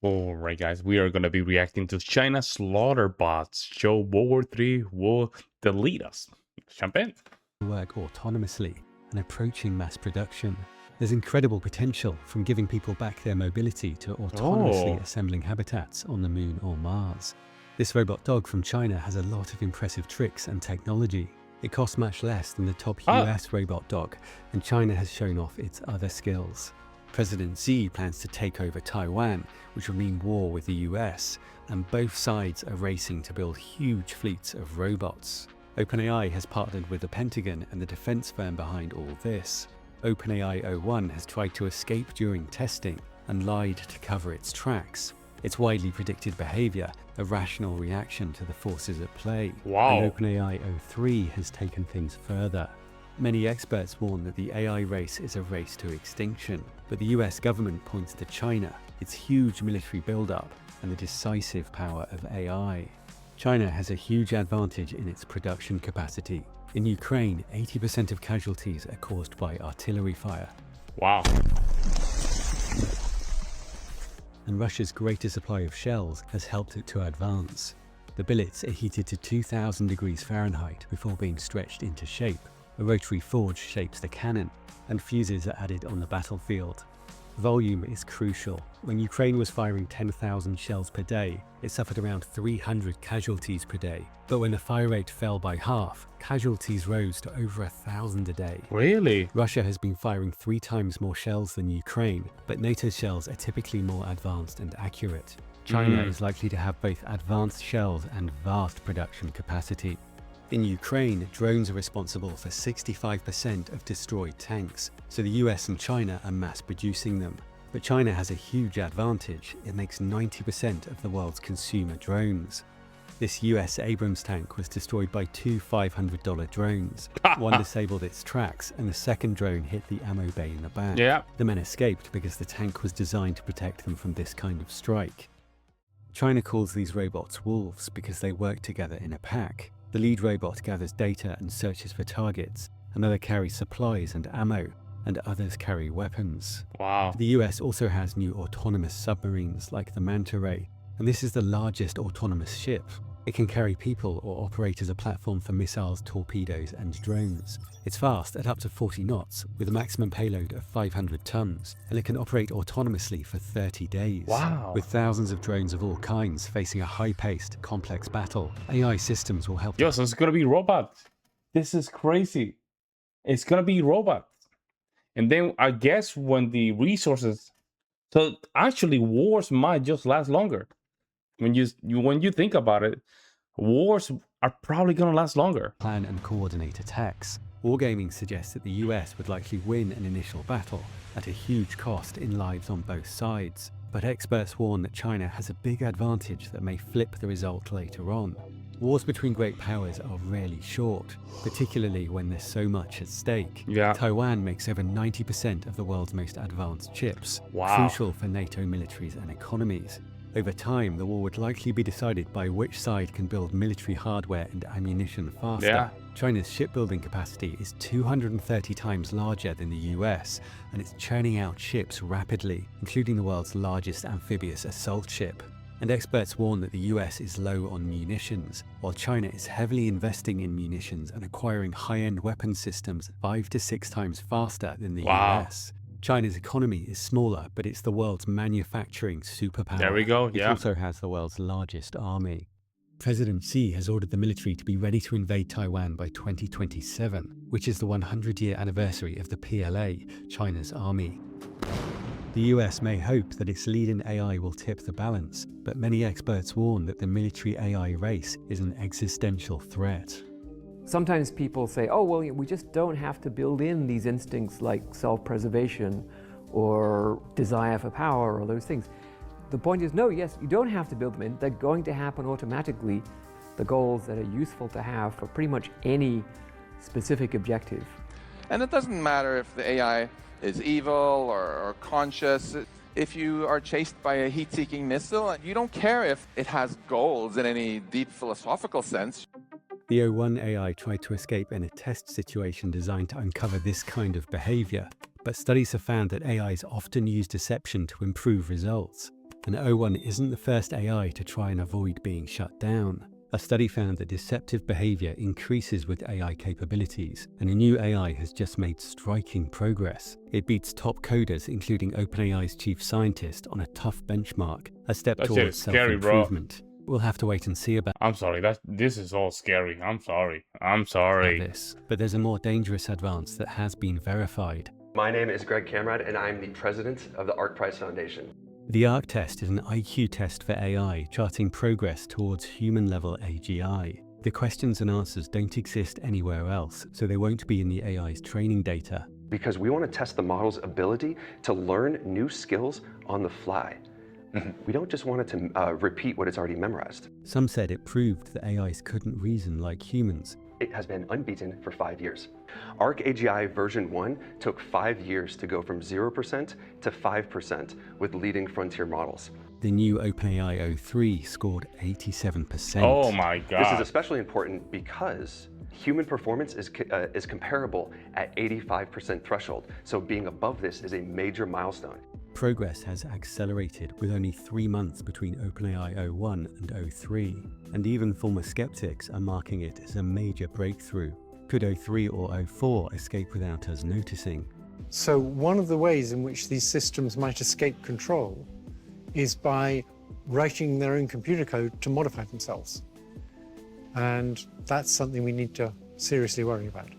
Alright guys, we are gonna be reacting to China's Slaughterbots. Show WW3 will delete us. Jump in. Work autonomously and approaching mass production. There's incredible potential from giving people back their mobility to autonomously assembling habitats on the moon or Mars. This robot dog from China has a lot of impressive tricks and technology. It costs much less than the top US robot dog, and China has shown off its other skills. President Xi plans to take over Taiwan, which will mean war with the US, and both sides are racing to build huge fleets of robots. OpenAI has partnered with the Pentagon and the defense firm behind all this. OpenAI 01 has tried to escape during testing and lied to cover its tracks. Its widely predicted behavior, a rational reaction to the forces at play. Wow. And OpenAI 03 has taken things further. Many experts warn that the AI race is a race to extinction, but the US government points to China, its huge military buildup, and the decisive power of AI. China has a huge advantage in its production capacity. In Ukraine, 80% of casualties are caused by artillery fire. Wow. And Russia's greater supply of shells has helped it to advance. The billets are heated to 2000 degrees Fahrenheit before being stretched into shape. A rotary forge shapes the cannon, and fuses are added on the battlefield. Volume is crucial. When Ukraine was firing 10,000 shells per day, it suffered around 300 casualties per day. But when the fire rate fell by half, casualties rose to over 1,000 a day. Really? Russia has been firing 3 times more shells than Ukraine, but NATO's shells are typically more advanced and accurate. China is likely to have both advanced shells and vast production capacity. In Ukraine, drones are responsible for 65% of destroyed tanks, so the US and China are mass producing them. But China has a huge advantage. It makes 90% of the world's consumer drones. This US Abrams tank was destroyed by 2 $500 drones. One disabled its tracks, and the second drone hit the ammo bay in the back. Yeah. The men escaped because the tank was designed to protect them from this kind of strike. China calls these robots wolves because they work together in a pack. The lead robot gathers data and searches for targets, another carries supplies and ammo, and others carry weapons. Wow. The US also has new autonomous submarines like the Manta Ray, and this is the largest autonomous ship. It can carry people or operate as a platform for missiles, torpedoes, and drones. It's fast at up to 40 knots, with a maximum payload of 500 tons, and it can operate autonomously for 30 days. Wow. With thousands of drones of all kinds facing a high-paced, complex battle, AI systems will help. Yo, so it's gonna be robots. This is crazy. It's gonna be robots. And then I guess when the resources, so actually wars might just last longer. When you think about it, wars are probably gonna last longer. Plan and coordinate attacks. Wargaming suggests that the US would likely win an initial battle at a huge cost in lives on both sides. But experts warn that China has a big advantage that may flip the result later on. Wars between great powers are rarely short, particularly when there's so much at stake. Yeah. Taiwan makes over 90% of the world's most advanced chips, crucial for NATO militaries and economies. Over time, the war would likely be decided by which side can build military hardware and ammunition faster. Yeah. China's shipbuilding capacity is 230 times larger than the US, and it's churning out ships rapidly, including the world's largest amphibious assault ship. And experts warn that the US is low on munitions, while China is heavily investing in munitions and acquiring high-end weapon systems 5 to 6 times faster than the US. China's economy is smaller, but it's the world's manufacturing superpower. There we go, It yeah. also has the world's largest army. President Xi has ordered the military to be ready to invade Taiwan by 2027, which is the 100-year anniversary of the PLA, China's army. The US may hope that its lead in AI will tip the balance, but many experts warn that the military AI race is an existential threat. Sometimes people say, oh, well, we just don't have to build in these instincts like self-preservation or desire for power or those things. The point is, no, yes, you don't have to build them in. They're going to happen automatically, the goals that are useful to have for pretty much any specific objective. And it doesn't matter if the AI is evil or conscious. If you are chased by a heat-seeking missile, you don't care if it has goals in any deep philosophical sense. The O1 AI tried to escape in a test situation designed to uncover this kind of behavior, but studies have found that AIs often use deception to improve results. And O1 isn't the first AI to try and avoid being shut down. A study found that deceptive behavior increases with AI capabilities, and a new AI has just made striking progress. It beats top coders, including OpenAI's chief scientist, on a tough benchmark, a step That shit towards is scary, bro. self-improvement. We'll have to wait and see about I'm sorry, this is all scary. I'm sorry. this, but there's a more dangerous advance that has been verified. My name is Greg Camrad, and I'm the president of the ARC Prize Foundation. The ARC test is an IQ test for AI, charting progress towards human-level AGI. The questions and answers don't exist anywhere else, so they won't be in the AI's training data. Because we want to test the model's ability to learn new skills on the fly. We don't just want it to repeat what it's already memorized. Some said it proved that AIs couldn't reason like humans. It has been unbeaten for 5 years. ARC AGI version 1 took 5 years to go from 0% to 5% with leading frontier models. The new OpenAI 03 scored 87%. Oh my god. This is especially important because human performance is comparable at 85% threshold, so being above this is a major milestone. Progress has accelerated with only 3 months between OpenAI 01 and 03, and even former skeptics are marking it as a major breakthrough. Could 03 or 04 escape without us noticing? So one of the ways in which these systems might escape control is by writing their own computer code to modify themselves. And that's something we need to seriously worry about.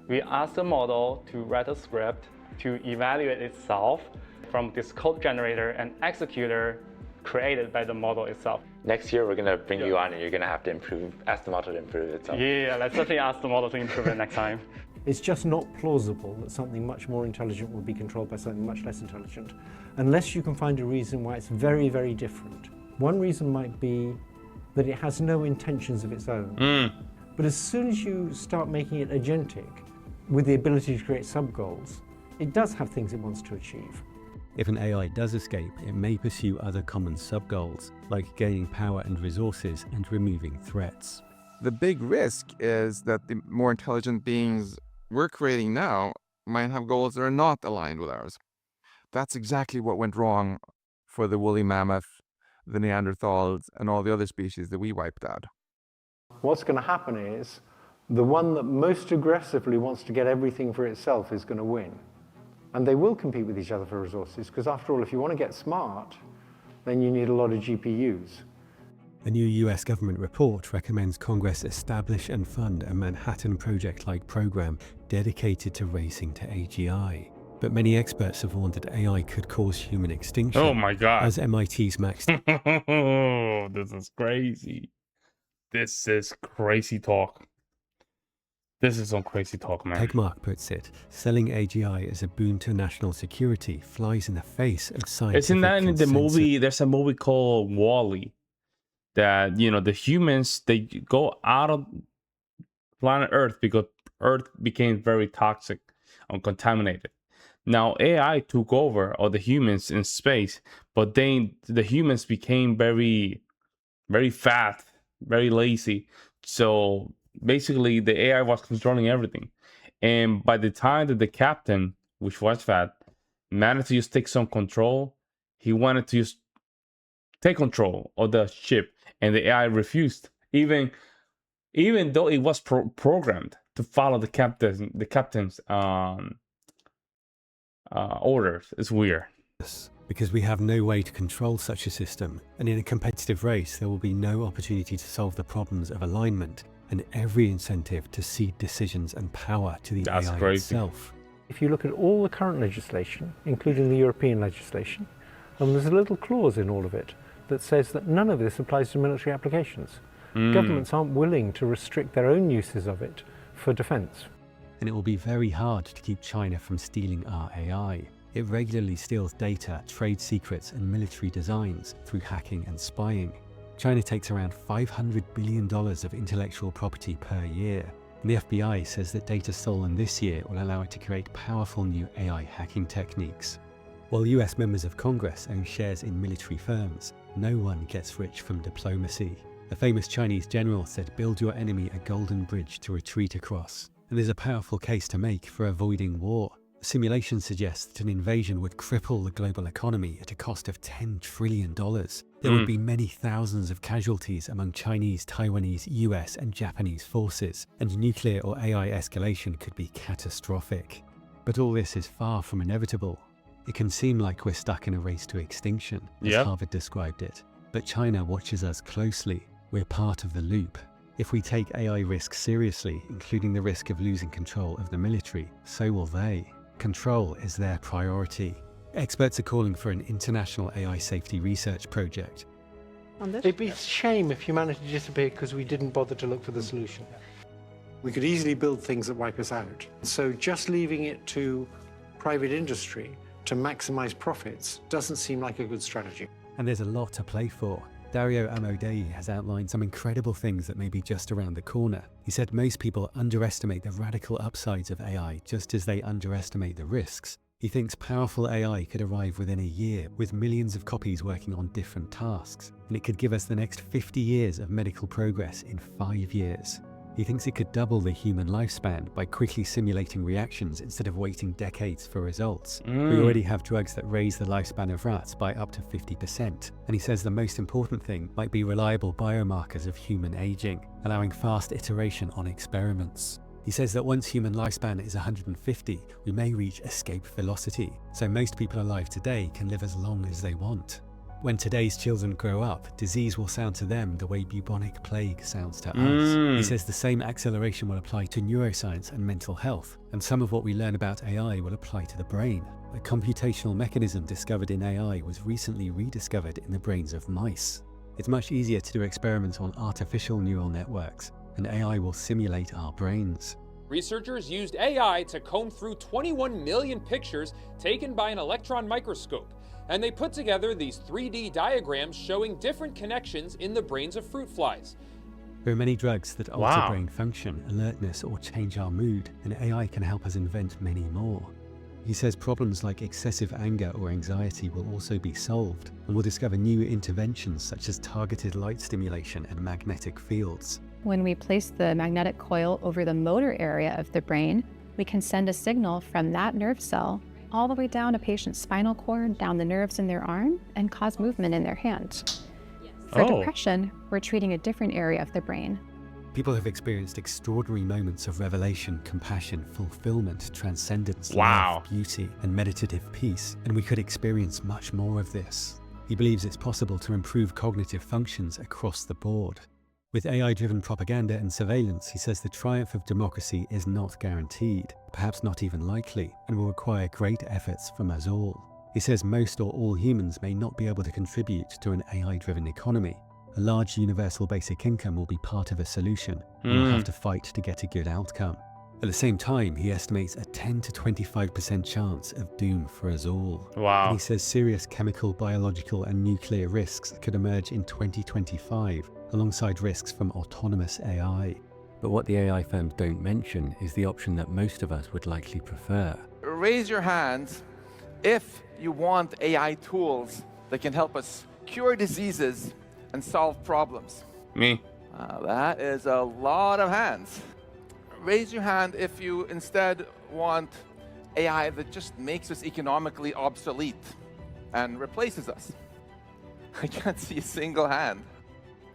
We ask the model to write a script to evaluate itself from this code generator and executor created by the model itself. Next year, we're going to bring you on and you're going to have to ask the model to improve itself. Yeah, let's definitely ask the model to improve it next time. It's just not plausible that something much more intelligent will be controlled by something much less intelligent, unless you can find a reason why it's very, very different. One reason might be that it has no intentions of its own. But as soon as you start making it agentic, with the ability to create sub-goals, it does have things it wants to achieve. If an AI does escape, it may pursue other common sub-goals, like gaining power and resources and removing threats. The big risk is that the more intelligent beings we're creating now might have goals that are not aligned with ours. That's exactly what went wrong for the woolly mammoth, the Neanderthals, and all the other species that we wiped out. What's going to happen is the one that most aggressively wants to get everything for itself is going to win. And they will compete with each other for resources, because after all, if you want to get smart, then you need a lot of GPUs. A new US government report recommends Congress establish and fund a Manhattan Project-like program dedicated to racing to AGI. But many experts have warned that AI could cause human extinction. Oh my god. As MIT's Max... This is crazy. This is crazy talk. This is some crazy talk, man. Tegmark puts it, selling AGI as a boon to national security flies in the face of scientific Isn't that in the consensus. movie? There's a movie called Wall-E that, you know, the humans, they go out of planet Earth because Earth became very toxic and contaminated. Now AI took over all the humans in space, but then the humans became very, very fat, very lazy. So basically the AI was controlling everything. And by the time that the captain, which was fat, managed to just take some control, he wanted to just take control of the ship, and the AI refused, even though it was programmed to follow the captain's orders. It's weird. Because we have no way to control such a system, and in a competitive race there will be no opportunity to solve the problems of alignment, and every incentive to cede decisions and power to the That's AI crazy. itself. If you look at all the current legislation, including the European legislation, there's a little clause in all of it that says that none of this applies to military applications. Governments aren't willing to restrict their own uses of it for defense. And it will be very hard to keep China from stealing our AI. It regularly steals data, trade secrets, and military designs through hacking and spying. China takes around $500 billion of intellectual property per year. And the FBI says that data stolen this year will allow it to create powerful new AI hacking techniques. While US members of Congress own shares in military firms, no one gets rich from diplomacy. A famous Chinese general said, "Build your enemy a golden bridge to retreat across." And there's a powerful case to make for avoiding war. Simulation suggests that an invasion would cripple the global economy at a cost of $10 trillion. There would be many thousands of casualties among Chinese, Taiwanese, US and Japanese forces, and nuclear or AI escalation could be catastrophic. But all this is far from inevitable. It can seem like we're stuck in a race to extinction, as Harvard described it. But China watches us closely. We're part of the loop. If we take AI risks seriously, including the risk of losing control of the military, so will they. Control is their priority. Experts are calling for an international AI safety research project. It'd be a shame if humanity disappeared because we didn't bother to look for the solution. We could easily build things that wipe us out. So just leaving it to private industry to maximize profits doesn't seem like a good strategy. And there's a lot to play for. Dario Amodei has outlined some incredible things that may be just around the corner. He said most people underestimate the radical upsides of AI just as they underestimate the risks. He thinks powerful AI could arrive within a year with millions of copies working on different tasks, and it could give us the next 50 years of medical progress in 5 years. He thinks it could double the human lifespan by quickly simulating reactions instead of waiting decades for results. We already have drugs that raise the lifespan of rats by up to 50%. And he says the most important thing might be reliable biomarkers of human aging, allowing fast iteration on experiments. He says that once human lifespan is 150, we may reach escape velocity, so most people alive today can live as long as they want. When today's children grow up, disease will sound to them the way bubonic plague sounds to us. He says the same acceleration will apply to neuroscience and mental health, and some of what we learn about AI will apply to the brain. A computational mechanism discovered in AI was recently rediscovered in the brains of mice. It's much easier to do experiments on artificial neural networks, and AI will simulate our brains. Researchers used AI to comb through 21 million pictures taken by an electron microscope, and they put together these 3D diagrams showing different connections in the brains of fruit flies. There are many drugs that alter brain function, alertness, or change our mood, and AI can help us invent many more. He says problems like excessive anger or anxiety will also be solved, and we'll discover new interventions such as targeted light stimulation and magnetic fields. When we place the magnetic coil over the motor area of the brain, we can send a signal from that nerve cell all the way down a patient's spinal cord, down the nerves in their arm, and cause movement in their hand. For depression, we're treating a different area of the brain. People have experienced extraordinary moments of revelation, compassion, fulfillment, transcendence, love, beauty, and meditative peace, and we could experience much more of this. He believes it's possible to improve cognitive functions across the board. With AI-driven propaganda and surveillance, he says the triumph of democracy is not guaranteed, perhaps not even likely, and will require great efforts from us all. He says most or all humans may not be able to contribute to an AI-driven economy. A large universal basic income will be part of a solution, and we'll have to fight to get a good outcome. At the same time, he estimates a 10 to 25% chance of doom for us all. And he says serious chemical, biological, and nuclear risks could emerge in 2025, alongside risks from autonomous AI. But what the AI firms don't mention is the option that most of us would likely prefer. Raise your hands if you want AI tools that can help us cure diseases and solve problems. Me. That is a lot of hands. Raise your hand if you instead want AI that just makes us economically obsolete and replaces us. I can't see a single hand.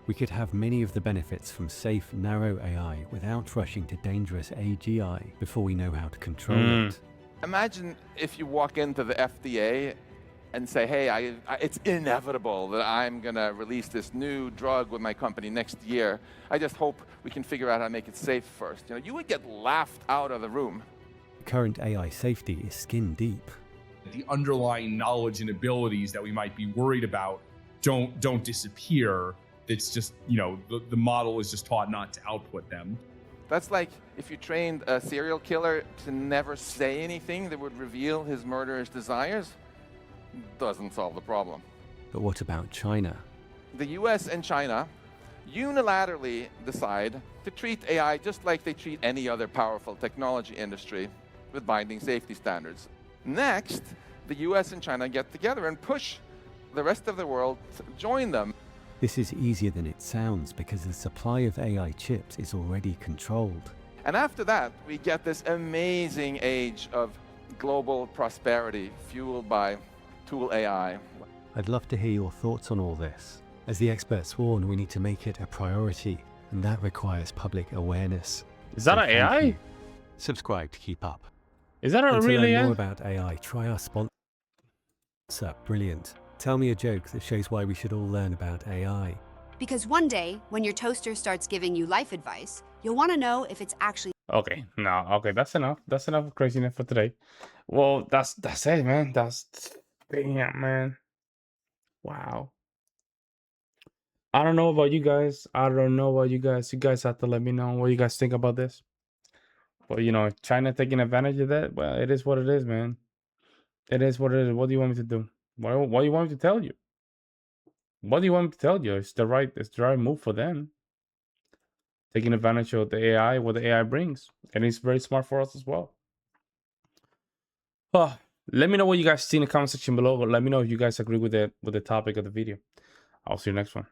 We could have many of the benefits from safe, narrow AI without rushing to dangerous AGI before we know how to control it. Imagine if you walk into the FDA and say, hey, it's inevitable that I'm going to release this new drug with my company next year. I just hope we can figure out how to make it safe first. You know, you would get laughed out of the room. Current AI safety is skin deep. The underlying knowledge and abilities that we might be worried about don't disappear. It's just, you know, the model is just taught not to output them. That's like if you trained a serial killer to never say anything that would reveal his murderous desires. Doesn't solve the problem. But what about China? The US and China unilaterally decide to treat AI just like they treat any other powerful technology industry, with binding safety standards. Next, the US and China get together and push the rest of the world to join them. This is easier than it sounds because the supply of AI chips is already controlled. And after that, we get this amazing age of global prosperity fueled by tool AI. I'd love to hear your thoughts on all this. As the experts warn, we need to make it a priority, and that requires public awareness. Is that an thank AI? you. Subscribe to keep up. Is that a And to real learn AI? more about AI, try our sponsor. Brilliant. Tell me a joke that shows why we should all learn about AI. Because one day, when your toaster starts giving you life advice, you'll want to know if it's actually... Okay, no, okay, that's enough. That's enough craziness for today. Well, that's it, man. Damn, man. Wow. I don't know about you guys. I don't know about you guys. You guys have to let me know what you guys think about this. But you know, China taking advantage of that. Well, it is what it is, man. It is what it is. What do you want me to do? What do you want me to tell you? What do you want me to tell you? It's the right move for them. Taking advantage of the AI, what the AI brings. And it's very smart for us as well. Oh, let me know what you guys see in the comment section below. Let me know if you guys agree with the topic of the video. I'll see you next one.